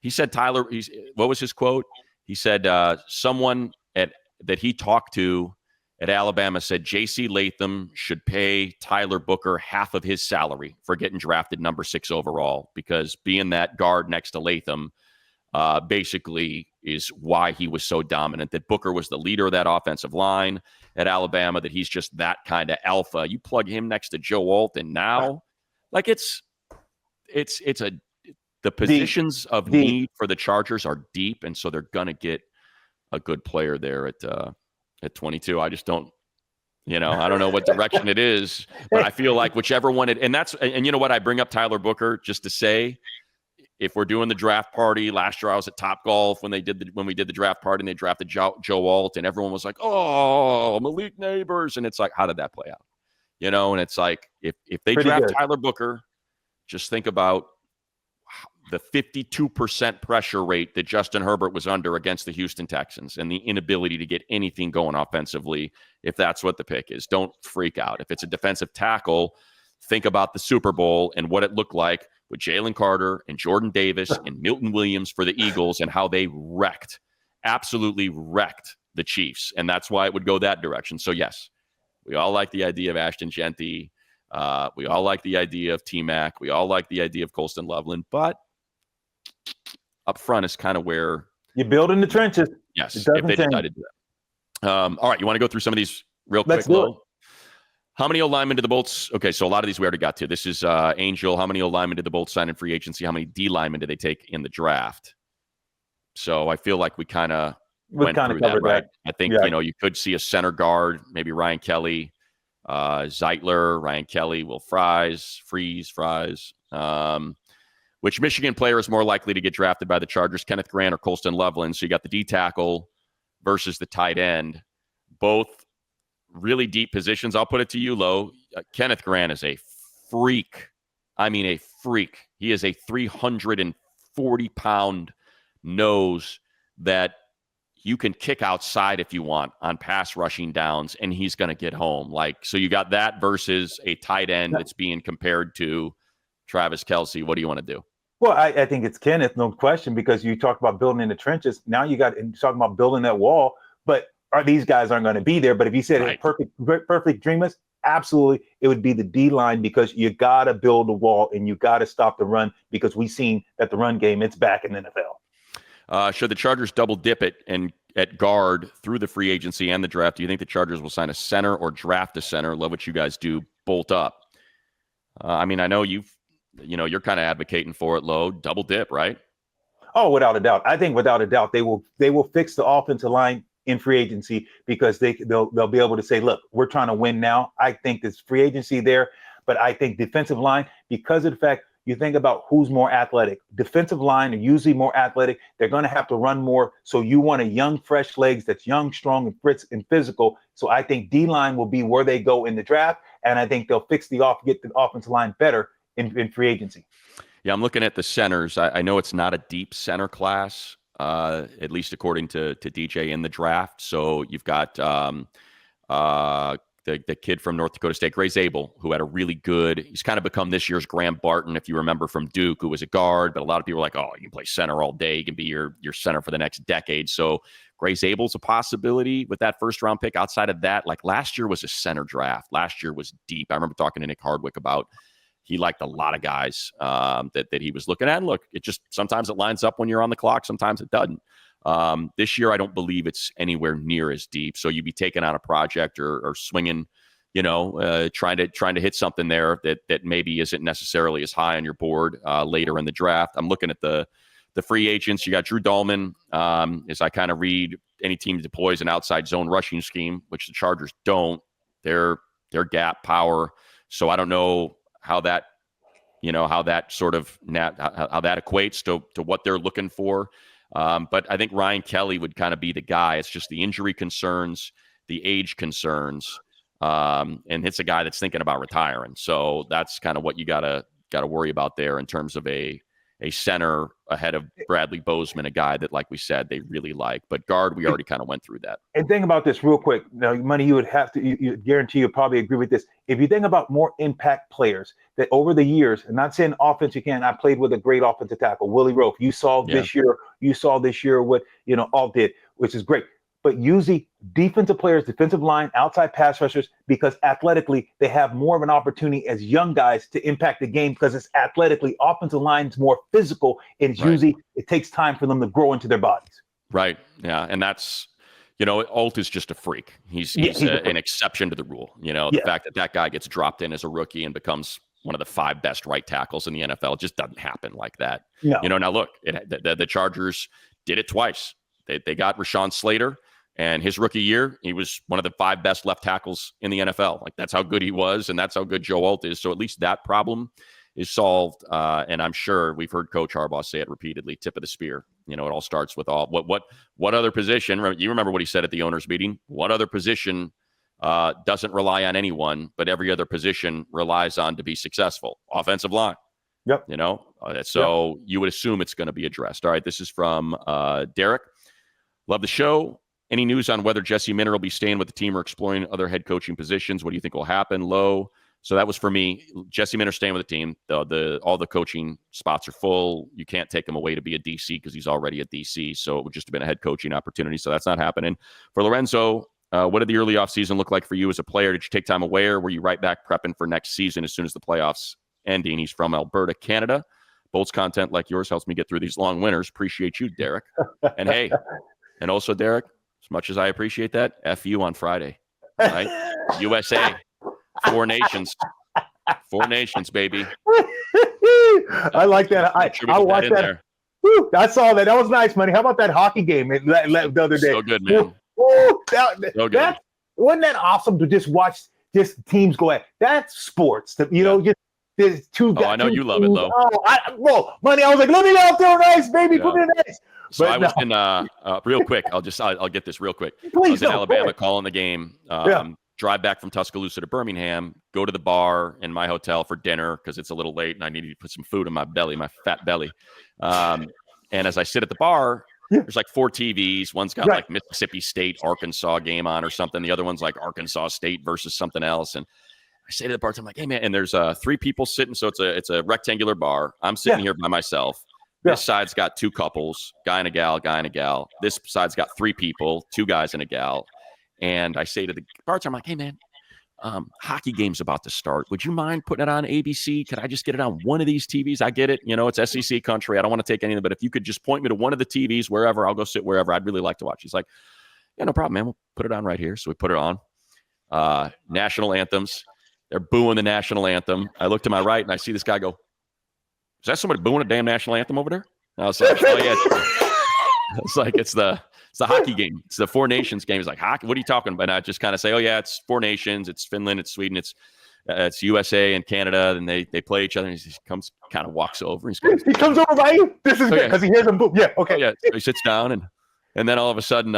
He said what was his quote? He said someone that he talked to at Alabama said J.C. Latham should pay Tyler Booker half of his salary for getting drafted number 6 overall, because being that guard next to Latham basically is why he was so dominant, that Booker was the leader of that offensive line at Alabama, that he's just that kind of alpha. You plug him next to Joe Alt, and now like the positions of need for the Chargers are deep, and so they're going to get a good player there at 22. I just don't, I don't know what direction it is, but I feel like whichever one and you know what, I bring up Tyler Booker just to say, if we're doing the draft party, last year I was at Topgolf when we did the draft party and they drafted Joe Alt, and everyone was like, oh, Malik Neighbors. And it's like, how did that play out? And it's like, if they draft Tyler Booker, just think about the 52% pressure rate that Justin Herbert was under against the Houston Texans and the inability to get anything going offensively, if that's what the pick is. Don't freak out. If it's a defensive tackle, think about the Super Bowl and what it looked like with Jalen Carter and Jordan Davis and Milton Williams for the Eagles, and how they absolutely wrecked the Chiefs. And that's why it would go that direction. So yes, we all like the idea of Ashton Genty. We all like the idea of T-Mac. We all like the idea of Colston Loveland, but up front is kind of where you build in the trenches. Yes, if they decided to do that. All right, you want to go through some of these real quick? Let's do it. How many O-linemen did the Bolts? Okay, so a lot of these we already got to. This is Angel. How many O-linemen did the Bolts sign in free agency? How many D-linemen did they take in the draft? So I feel like we kind of went through that, right? I think, you could see a center guard, maybe Ryan Kelly, Zeitler, Ryan Kelly, Will Fries. Which Michigan player is more likely to get drafted by the Chargers, Kenneth Grant or Colston Loveland? So you got the D-tackle versus the tight end. Both really deep positions. I'll put it to you, Lo. Kenneth Grant is a freak. I mean, a freak. He is a 340-pound nose that you can kick outside if you want on pass rushing downs, and he's going to get home. So you got that versus a tight end that's being compared to Travis Kelce. What do you want to do? Well, I think it's Kenneth, no question, because you talk about building in the trenches. Now you're talking about building that wall, but these guys aren't going to be there. But if you said a perfect dream list, absolutely, it would be the D-line, because you got to build a wall and you got to stop the run, because we've seen that the run game, it's back in the NFL. Should the Chargers double dip it and at guard through the free agency and the draft? Do you think the Chargers will sign a center or draft a center? Love what you guys do. Bolt up. I mean, I know you're kind of advocating for it, Lo. Double dip, right? Oh, without a doubt. I think without a doubt they will fix the offensive line in free agency, because they'll be able to say, look, we're trying to win now. I think there's free agency there, but I think defensive line, because of the fact you think about who's more athletic. Defensive line are usually more athletic. They're going to have to run more. So you want a young, fresh legs that's young, strong, and physical. So I think D-line will be where they go in the draft, and I think they'll get the offensive line better in free agency. Yeah, I'm looking at the centers. I know it's not a deep center class, at least according to DJ in the draft. So you've got the kid from North Dakota State, Gray Zabel, who had a really good, he's kind of become this year's Graham Barton, if you remember, from Duke, who was a guard, but a lot of people are like, oh, you can play center all day. You can be your center for the next decade. So Gray Zabel's a possibility with that first round pick. Outside of that, like last year was a center draft. Last year was deep. I remember talking to Nick Hardwick about he liked a lot of guys that he was looking at. And look, it just sometimes it lines up when you're on the clock. Sometimes it doesn't. This year, I don't believe it's anywhere near as deep. So you'd be taking on a project or swinging, trying to hit something there that maybe isn't necessarily as high on your board later in the draft. I'm looking at the free agents. You got Drew Dahlman. As I kind of read, any team deploys an outside zone rushing scheme, which the Chargers don't. They're gap power. So I don't know how that sort of how that equates to what they're looking for. But I think Ryan Kelly would kind of be the guy. It's just the injury concerns, the age concerns, and it's a guy that's thinking about retiring. So that's kind of what you gotta worry about there in terms of a a center ahead of Bradley Bozeman, a guy that, like we said, they really like. But guard, we already kind of went through that. And think about this real quick. Now, Money, you would have to, you guarantee you'll probably agree with this. If you think about more impact players that over the years, and not saying offense, you can, I played with a great offensive tackle, Willie Rofe. You saw this year what, Alt did, which is great. But usually defensive players, defensive line, outside pass rushers, because athletically they have more of an opportunity as young guys to impact the game because it's athletically, offensive line's more physical, and it's usually it takes time for them to grow into their bodies. Right. Yeah. And that's, Alt is just a freak. He's an exception to the rule. The fact that guy gets dropped in as a rookie and becomes one of the 5 best right tackles in the NFL just doesn't happen like that. No. Now look, the Chargers did it twice. They got Rashawn Slater. And his rookie year, he was one of the 5 best left tackles in the NFL. Like, that's how good he was, and that's how good Joe Alt is. So at least that problem is solved. And I'm sure we've heard Coach Harbaugh say it repeatedly, tip of the spear. It all starts with what other position? You remember what he said at the owners' meeting? What other position doesn't rely on anyone, but every other position relies on to be successful? Offensive line. Yep. So you would assume it's going to be addressed. All right, this is from Derek. Love the show. Any news on whether Jesse Minter will be staying with the team or exploring other head coaching positions? What do you think will happen? Low. So that was for me. Jesse Minter staying with the team. All the coaching spots are full. You can't take him away to be a DC because he's already a DC. So it would just have been a head coaching opportunity. So that's not happening. For Lorenzo, what did the early offseason look like for you as a player? Did you take time away, or were you right back prepping for next season as soon as the playoffs ending? He's from Alberta, Canada. Bolts content like yours helps me get through these long winters. Appreciate you, Derek. And hey, and also Derek, as much as I appreciate that, F you on Friday, right? USA, 4 nations. 4 nations, baby. I like that. I watched that. Woo, I saw that. That was nice, Money. How about that hockey game the other day? So good, man. Woo, So good. Wasn't that awesome to just watch just teams go at? That's sports. Just there's 2 guys. Oh, I know you love it, Lo. Money. I was like, let me out there, nice, baby. Put it in nice. So I was in real quick. I'll get this real quick. Please, I was in Alabama calling the game. Drive back from Tuscaloosa to Birmingham. Go to the bar in my hotel for dinner because it's a little late and I needed to put some food in my belly, my fat belly. And as I sit at the bar, there's like 4 TVs. One's got like Mississippi State, Arkansas game on or something. The other one's like Arkansas State versus something else. And I say to the bartender, I'm like, hey man, and there's 3 people sitting. So it's a rectangular bar. I'm sitting here by myself. This side's got 2 couples, guy and a gal. This side's got 3 people, 2 guys and a gal. And I say to the bartender, I'm like, hey, man, hockey game's about to start. Would you mind putting it on ABC? Could I just get it on one of these TVs? I get it. It's SEC country. I don't want to take anything. But if you could just point me to one of the TVs, wherever, I'll go sit wherever. I'd really like to watch. He's like, yeah, no problem, man. We'll put it on right here. So we put it on. National anthems. They're booing the national anthem. I look to my right, and I see this guy go, is that somebody booing a damn national anthem over there? And I was like, oh, yeah. It's like, it's the hockey game. It's the 4 nations game. He's like, hockey? What are you talking about? And I just kind of say, oh, yeah, it's 4 nations. It's Finland. It's Sweden. It's USA and Canada. And they play each other. And he comes, kind of walks over. He comes over by you? This is good because he hears them boom. Yeah, okay. Oh, yeah. So he sits down. And then all of a sudden,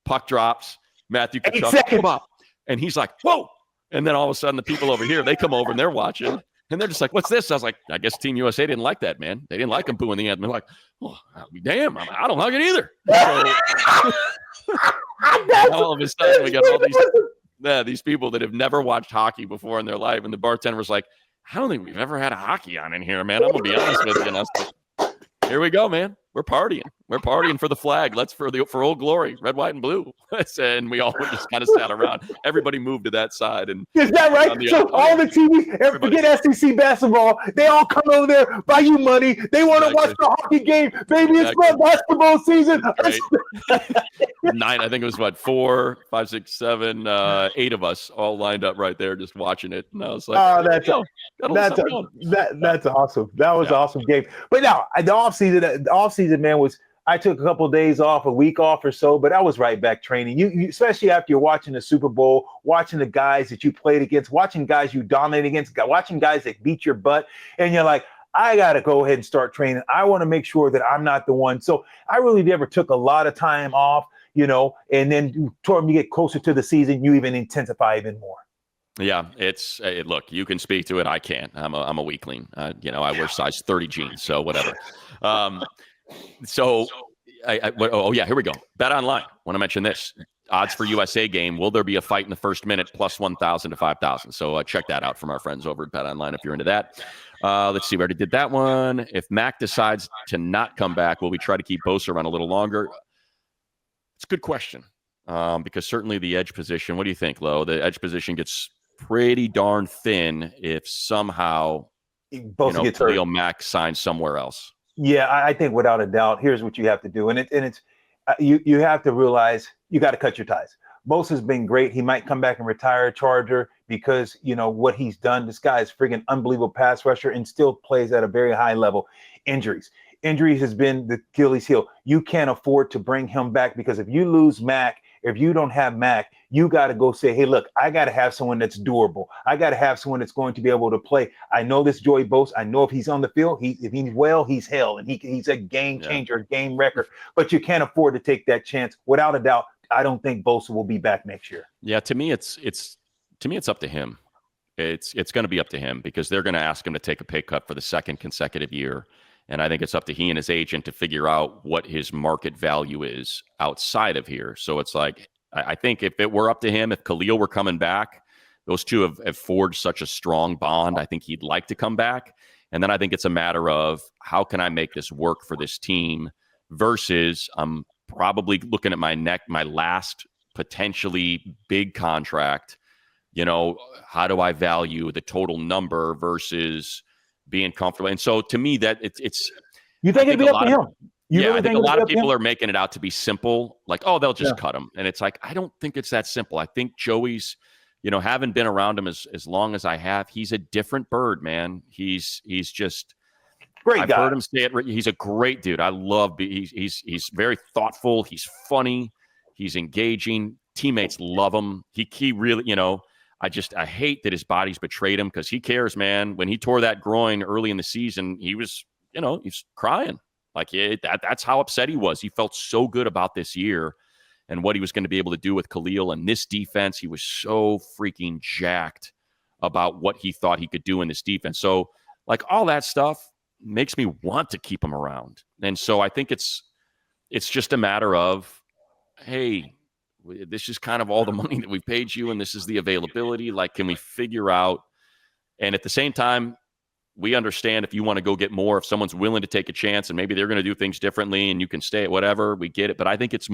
puck drops. Matthew Tkachuk, come up. And he's like, whoa. And then all of a sudden, the people over here, they come over and they're watching. And they're just like, what's this? I was like, I guess Team USA didn't like that, man. They didn't like him booing the anthem. They're like, oh, damn, I don't like it either. So, all of a sudden, we got all these people that have never watched hockey before in their life. And the bartender was like, I don't think we've ever had a hockey on in here, man. I'm going to be honest with you. And I was like, here we go, man. We're partying. We're partying for the flag. Let's for Old Glory, red, white, and blue. And we all just kind of sat around. Everybody moved to that side. And is that right? So all the TVs, forget SEC basketball. They all come over there, buy you money. They want to watch the hockey game. Baby, it's my basketball season. Right. 9, I think it was 4, 5, 6, 7, 8 of us all lined up right there just watching it. And I was like, oh, that's awesome. That was an awesome game. But now the offseason, man, I took a couple of days off, a week off or so, but I was right back training. You especially after you're watching the Super Bowl, watching the guys that you played against, watching guys you dominated against, watching guys that beat your butt, and you're like, I got to go ahead and start training. I want to make sure that I'm not the one. So I really never took a lot of time off, and then toward you get closer to the season, you even intensify even more. Yeah, look, you can speak to it. I can't. I'm a weakling. I wear size 30 jeans, so whatever. So yeah, here we go. Bet online. Want to mention this. Odds for USA game. Will there be a fight in the first minute? Plus 1,000 to 5,000. So check that out from our friends over at Bet Online if you're into that. Let's see. We already did that one. If Mack decides to not come back, will we try to keep Bosa around a little longer? It's a good question. Because certainly the edge position. What do you think, Lo? The edge position gets pretty darn thin if somehow Khalil Mack signs somewhere else. Yeah, I think without a doubt, here's what you have to do, and it's you have to realize you got to cut your ties. Bosa's been great. He might come back and retire a Charger because what he's done. This guy is friggin' unbelievable pass rusher and still plays at a very high level. Injuries has been the Achilles heel. You can't afford to bring him back because if you lose Mack, if you don't have Mack, you got to go say, hey, look, I got to have someone that's durable. I got to have someone that's going to be able to play. I know this Joey Bosa. I know if he's on the field, if he's well, he's hell, and he's a game changer, game wrecker. But you can't afford to take that chance. Without a doubt, I don't think Bosa will be back next year. Yeah, to me, it's up to him. It's going to be up to him because they're going to ask him to take a pay cut for the second consecutive year. And I think it's up to he and his agent to figure out what his market value is outside of here. So it's like, I think if it were up to him, if Khalil were coming back, those two have forged such a strong bond. I think he'd like to come back. And then I think it's a matter of how can I make this work for this team versus I'm probably looking at my last potentially big contract. How do I value the total number versus being comfortable? And so to me, that it's you think it'd be up to him. I think a lot of people are making it out to be simple, like, oh, they'll just cut him. And it's like, I don't think it's that simple. I think Joey's, having been around him as long as I have, he's a different bird, man. He's just great. I've heard him say it. He's a great dude. I love. He's very thoughtful. He's funny. He's engaging. Teammates love him. He really, I hate that his body's betrayed him because he cares, man. When he tore that groin early in the season, he was, he's crying. Like that's how upset he was. He felt so good about this year and what he was going to be able to do with Khalil and this defense. He was so freaking jacked about what he thought he could do in this defense. So like all that stuff makes me want to keep him around. And so I think it's just a matter of, hey, this is kind of all the money that we've paid you and this is the availability. Like, can we figure out? And at the same time, we understand if you want to go get more, if someone's willing to take a chance and maybe they're going to do things differently and you can stay at whatever, we get it. But I think it's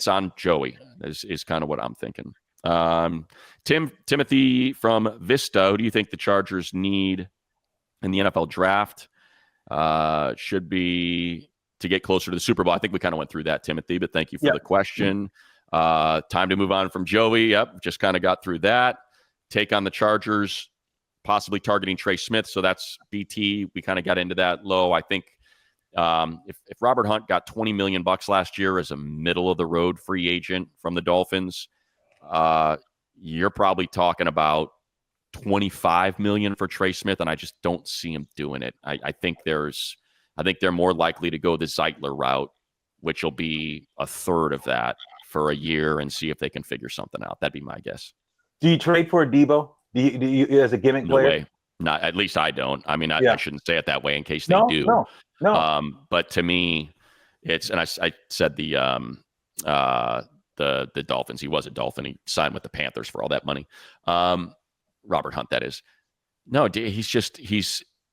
on Joey is kind of what I'm thinking. Timothy from Vista, who do you think the Chargers need in the NFL draft? Should be to get closer to the Super Bowl. I think we kind of went through that, Timothy, but thank you for the question. Time to move on from Joey. Yep, just kind of got through that. Take on the Chargers, possibly targeting Trey Smith. So that's BT. We kind of got into that low. I think if Robert Hunt got $20 million last year as a middle of the road free agent from the Dolphins, you're probably talking about $25 million for Trey Smith, and I just don't see him doing it. I think they're more likely to go the Zeitler route, which will be a third of that for a year, and see if they can figure something out. That'd be my guess. Do you trade for a Debo? Do you as a gimmick player? No way. Not, at least I don't. I mean, I shouldn't say it that way in case they do. No. But to me, it's, and I said the Dolphins. He was a Dolphin. He signed with the Panthers for all that money. Robert Hunt, that is. No,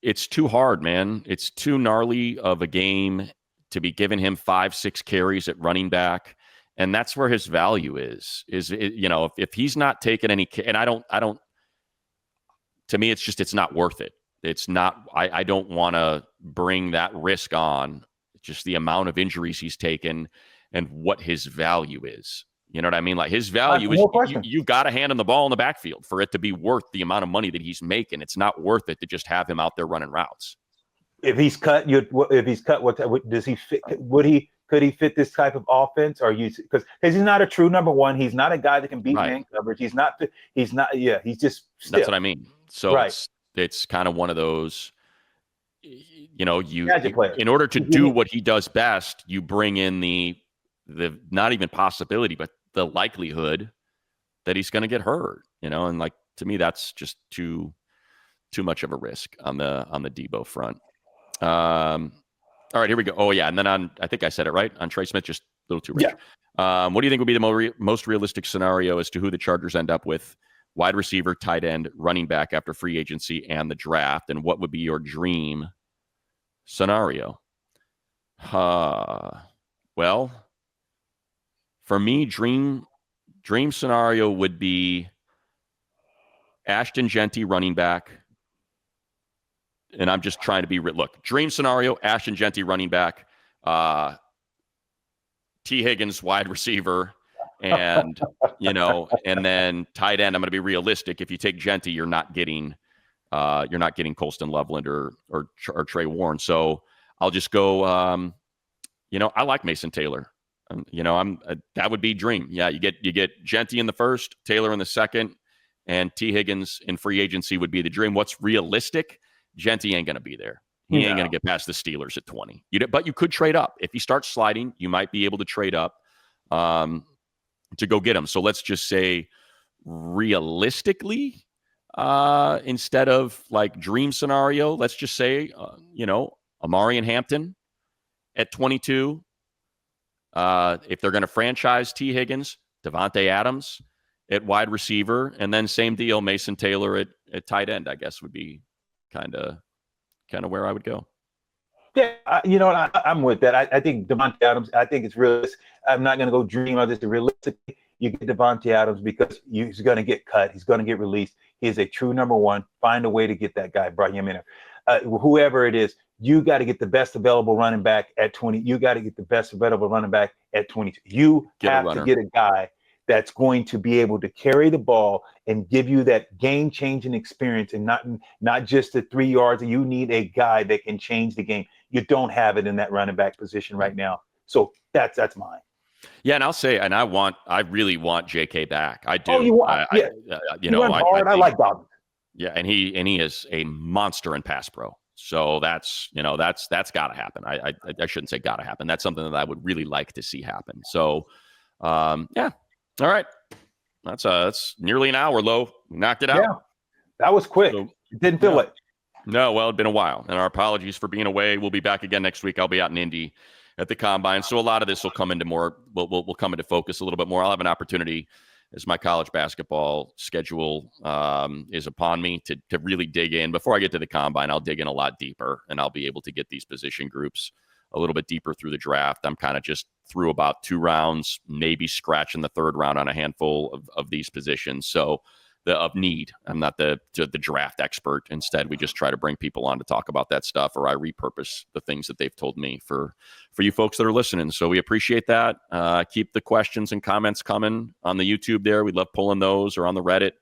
it's too hard, man. It's too gnarly of a game to be giving him 5-6 carries at running back. And that's where his value is, if he's not taking any, and I don't, to me, it's not worth it. It's not, I don't want to bring that risk on, just the amount of injuries he's taken and what his value is. You know what I mean? Like his value is you've got to hand him the ball in the backfield for it to be worth the amount of money that he's making. It's not worth it to just have him out there running routes. If he's cut, what does he fit? Could he fit this type of offense? Or because he's not a true number one. He's not a guy that can beat man coverage. He's not. He's just stiff. That's what I mean. So it's kind of one of those. In order to do what he does best, you bring in the not even possibility, but the likelihood that he's going to get hurt, and like, to me, that's just too much of a risk on the Debo front. All right, here we go. Oh yeah, and then I think I said it right on Trey Smith, just a little too rich. Yeah. What do you think would be the most realistic scenario as to who the Chargers end up with? Wide receiver, tight end, running back after free agency and the draft, and what would be your dream scenario? Well, for me, dream scenario would be Ashton Jeanty running back. And I'm just trying to be look. Dream scenario: Ashton Jeanty running back, T. Higgins wide receiver, and and then tight end. I'm going to be realistic. If you take Jeanty, you're not getting Colston Loveland or Trey Warren. So I'll just go. I like Mason Taylor. That would be dream. Yeah, you get Jeanty in the first, Taylor in the second, and T. Higgins in free agency would be the dream. What's realistic? Jeanty ain't going to be there. He ain't going to get past the Steelers at 20. But you could trade up. If he starts sliding, you might be able to trade up to go get him. So let's just say realistically, instead of like dream scenario, let's just say, Amari and Hampton at 22. If they're going to franchise T. Higgins, Davante Adams at wide receiver, and then same deal, Mason Taylor at tight end, I guess would be kind of where I would go. Yeah, I'm with that. I think Davante Adams, I think it's realistic. I'm not going to go dream of this. Realistically, you get Davante Adams because he's going to get cut. He's going to get released. He is a true number one. Find a way to get that guy, bring him in. Whoever it is, you got to get the best available running back at 20. You got to get the best available running back at 22. You have to get a guy that's going to be able to carry the ball and give you that game-changing experience, and not just the 3 yards. You need a guy that can change the game. You don't have it in that running back position right now. So that's mine. Yeah, and I'll say, and I really want JK back. I do. Oh, you want? I like Dobbins. Yeah, and he is a monster in pass pro. So that's got to happen. I shouldn't say got to happen. That's something that I would really like to see happen. So, yeah. All right. That's nearly an hour, Lo. We knocked it out. Yeah, that was quick. So, didn't feel it. No, well, it's been a while. And our apologies for being away. We'll be back again next week. I'll be out in Indy at the Combine. So a lot of this will come into will come into focus a little bit more. I'll have an opportunity as my college basketball schedule is upon me to really dig in. Before I get to the Combine, I'll dig in a lot deeper, and I'll be able to get these position groups a little bit deeper through the draft. I'm kind of just through about 2 rounds, maybe scratching the 3rd round on a handful of these positions. So of need. I'm not the draft expert. Instead, we just try to bring people on to talk about that stuff, or I repurpose the things that they've told me for you folks that are listening. So we appreciate that. Keep the questions and comments coming on the YouTube there. We love pulling those, or on the Reddit.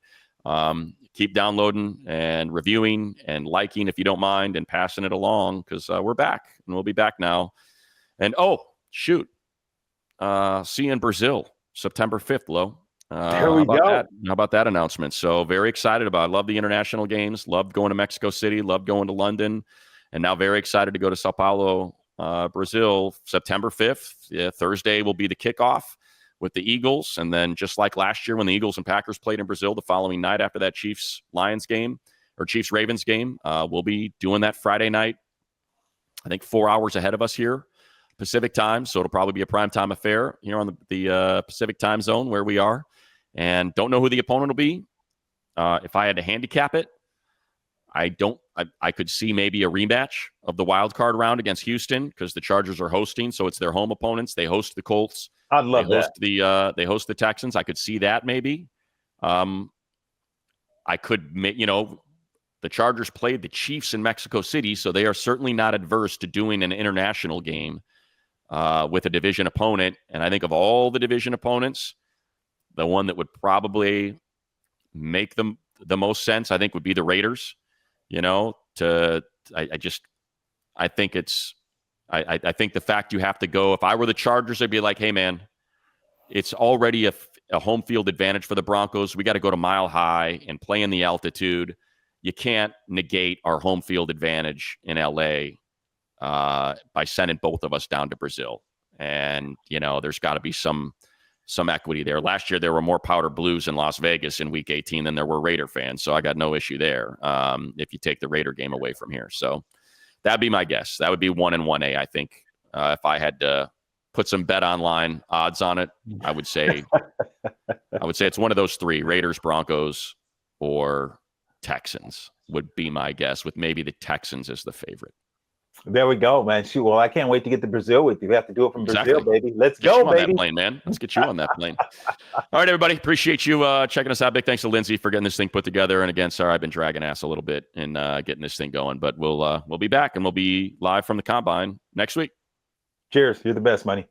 Keep downloading and reviewing and liking if you don't mind, and passing it along, because we're back, and we'll be back now. And see you in Brazil, September 5th, Lo. There we go. How about that announcement? So very excited about it. I love the international games. Loved going to Mexico City. Loved going to London. And now very excited to go to Sao Paulo, Brazil, September 5th. Yeah, Thursday will be the kickoff with the Eagles. And then just like last year when the Eagles and Packers played in Brazil, the following night after that Chiefs-Lions game, or Chiefs-Ravens game, we'll be doing that Friday night. I think 4 hours ahead of us here, Pacific time. So it'll probably be a primetime affair here on the Pacific time zone where we are. And don't know who the opponent will be. If I had to handicap it, I could see maybe a rematch of the wild card round against Houston, because the Chargers are hosting, so it's their home opponents. They host the Colts. I'd love that. They host the Texans. I could see that maybe. I could, the Chargers played the Chiefs in Mexico City, so they are certainly not adverse to doing an international game with a division opponent. And I think of all the division opponents, the one that would probably make them the most sense, I think, would be the Raiders. I think the fact you have to go, if I were the Chargers, I'd be like, hey man, it's already a home field advantage for the Broncos. We got to go to Mile High and play in the altitude. You can't negate our home field advantage in LA by sending both of us down to Brazil. And, there's got to be some some equity there. Last year, there were more powder blues in Las Vegas in Week 18 than there were Raider fans, so I got no issue there if you take the Raider game away from here. So that'd be my guess. That would be 1 and 1A, I think. If I had to put some bet online odds on it, I would say it's one of those three: Raiders, Broncos, or Texans would be my guess, with maybe the Texans as the favorite. There we go, man. Shoot, well, I can't wait to get to Brazil with you. We have to do it from Brazil, baby. Let's get go, you on baby. That plane, man. Let's get you on that plane. All right, everybody. Appreciate you checking us out. Big thanks to Lindsay for getting this thing put together. And again, sorry I've been dragging ass a little bit in getting this thing going, but we'll be back, and we'll be live from the Combine next week. Cheers. You're the best, Money.